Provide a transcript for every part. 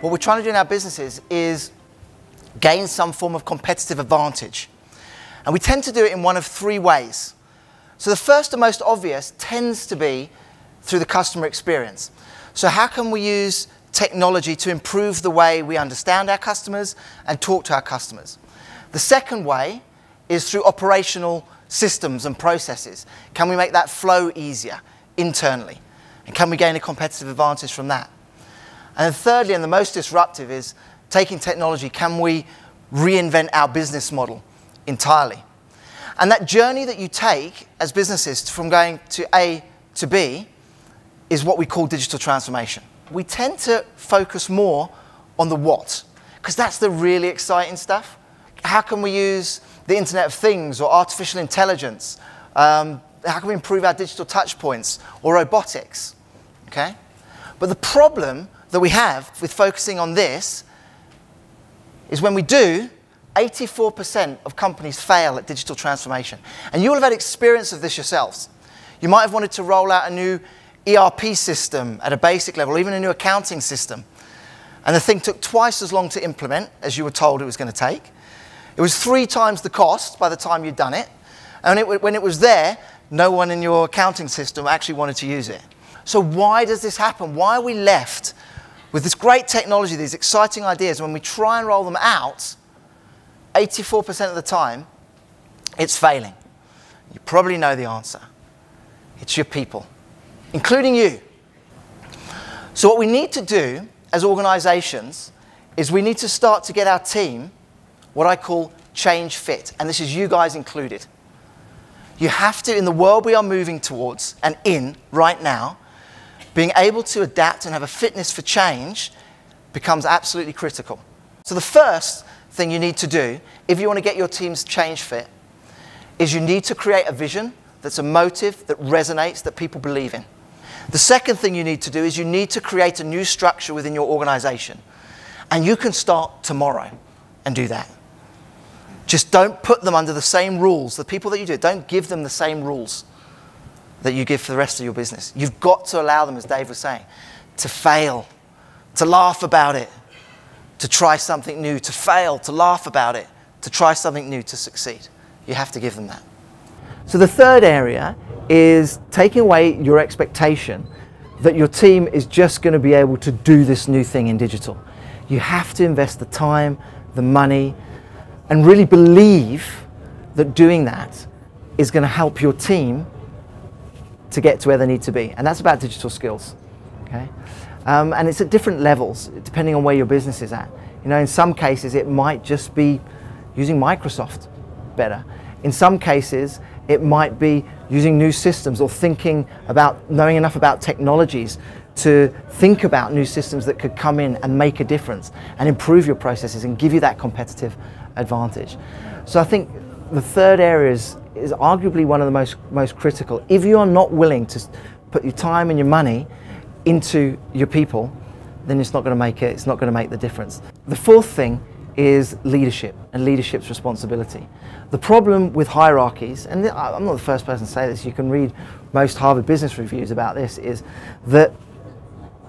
What we're trying to do in our businesses is gain some form of competitive advantage. And we tend to do it in one of three ways. So the first and most obvious tends to be through the customer experience. So how can we use technology to improve the way we understand our customers and talk to our customers? The second way is through operational systems and processes. Can we make that flow easier internally? And can we gain a competitive advantage from that? And then thirdly, and the most disruptive, is taking technology. Can we reinvent our business model entirely? And that journey that you take as businesses from going to A to B is what we call digital transformation. We tend to focus more on the what, because that's the really exciting stuff. How can we use the Internet of Things or artificial intelligence? How can we improve our digital touch points or robotics? Okay? But the problem that we have with focusing on this is when we do, 84% of companies fail at digital transformation. And you will have had experience of this yourselves. You might have wanted to roll out a new ERP system at a basic level, or even a new accounting system. And the thing took twice as long to implement as you were told it was going to take. It was 3 times the cost by the time you'd done it. And when it was there, no one in your accounting system actually wanted to use it. So why does this happen? Why are we left with this great technology, these exciting ideas, when we try and roll them out, 84% of the time, it's failing? You probably know the answer. It's your people, including you. So what we need to do as organizations is we need to start to get our team what I call change fit, and this is you guys included. You have to, in the world we are moving towards and in right now, being able to adapt and have a fitness for change becomes absolutely critical. So the first thing you need to do, if you want to get your teams change fit, is you need to create a vision that's a motive, that resonates, that people believe in. The second thing you need to do is you need to create a new structure within your organization. And you can start tomorrow and do that. Just don't put them under the same rules. The people that you do, don't give them the same rules that you give for the rest of your business. You've got to allow them, as Dave was saying, to fail, to laugh about it, to try something new, to fail, to laugh about it, to try something new, to succeed. You have to give them that. So the third area is taking away your expectation that your team is just going to be able to do this new thing in digital. You have to invest the time, the money, and really believe that doing that is going to help your team to get to where they need to be. And that's about digital skills. Okay? And it's at different levels, depending on where your business is at. You know, in some cases, it might just be using Microsoft better. In some cases, it might be using new systems or thinking about, knowing enough about technologies to think about new systems that could come in and make a difference and improve your processes and give you that competitive advantage. So I think the third area is arguably one of the most critical. If you are not willing to put your time and your money into your people, then it's not going to make it, it's not going to make the difference. The fourth thing is leadership and leadership's responsibility. The problem with hierarchies, and I'm not the first person to say this, you can read most Harvard Business Reviews about this, is that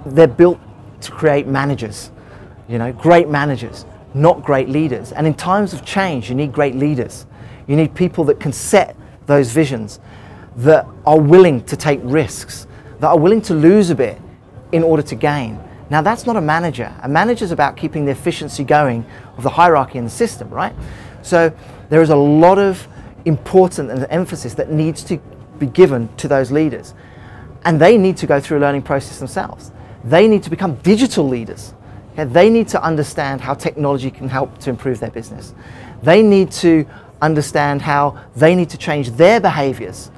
they're built to create managers, you know, great managers, not great leaders. And in times of change, you need great leaders. You need people that can set those visions, that are willing to take risks, that are willing to lose a bit in order to gain. Now that's not a manager. A manager is about keeping the efficiency going of the hierarchy in the system, right? So there is a lot of importance and emphasis that needs to be given to those leaders. And they need to go through a learning process themselves. They need to become digital leaders. Okay? They need to understand how technology can help to improve their business. They need to understand how they need to change their behaviors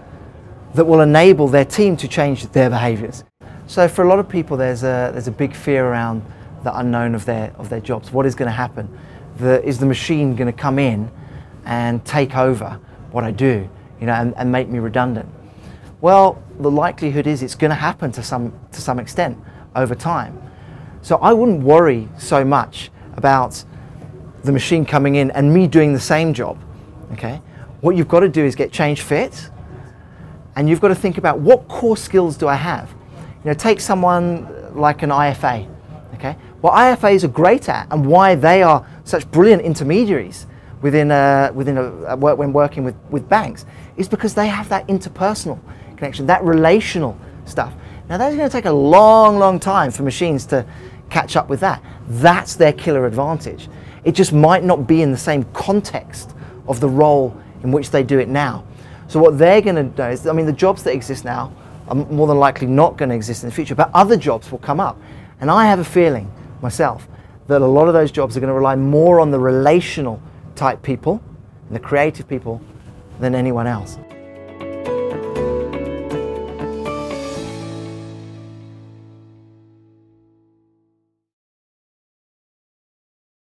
that will enable their team to change their behaviors. So for a lot of people, there's a big fear around the unknown of their jobs. What is going to happen? Is the machine going to come in and take over what I do, you know, and make me redundant? Well, the likelihood is it's going to happen to some extent over time. So I wouldn't worry so much about the machine coming in and me doing the same job. Okay? What you've got to do is get change fit, and you've got to think about what core skills do I have. You know, take someone like an IFA. Okay? Okay? What IFAs are great at, and why they are such brilliant intermediaries when working with banks, is because they have that interpersonal connection, that relational stuff. Now that's going to take a long, long time for machines to catch up with that. That's their killer advantage. It just might not be in the same context of the role in which they do it now. So what they're going to do is, I mean, the jobs that exist now are more than likely not going to exist in the future, but other jobs will come up. And I have a feeling myself that a lot of those jobs are going to rely more on the relational type people and the creative people than anyone else.